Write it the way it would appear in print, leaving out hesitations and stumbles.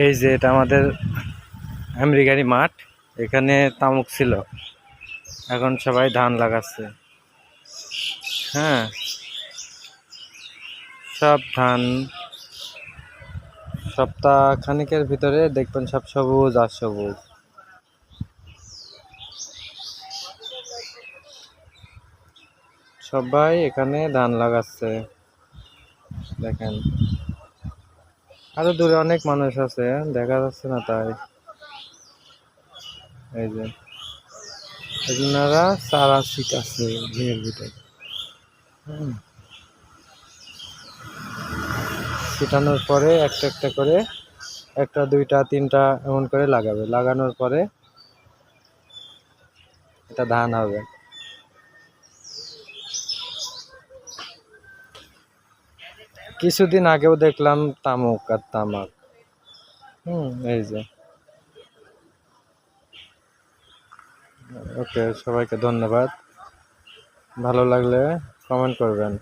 এই যে এটা আমাদের আমেরিকারি মাঠ। এখানে তামুক ছিল, এখন সবাই ধান লাগাচ্ছে। হ্যাঁ, সব ধান সপ্তাহ খানিকের ভিতরে দেখবেন সব সবুজ আর সবুজ। সবাই এখানে ধান লাগাচ্ছে, দেখেন। আরো দূরে অনেক মানুষ আছে, দেখা যাচ্ছে না তাই। এই যে এনারা চারা ছিটাচ্ছে ভিড়ের ভিতরে। ছিটানোর পরে একটা একটা করে, একটা দুইটা তিনটা এমন করে লাগাবে। লাগানোর পরে এটা ধান হবে। কিছুদিন আগেও দেখলাম তামুক আর তামাক। এই যে। ওকে, সবাইকে ধন্যবাদ। ভালো লাগলে কমেন্ট করবেন।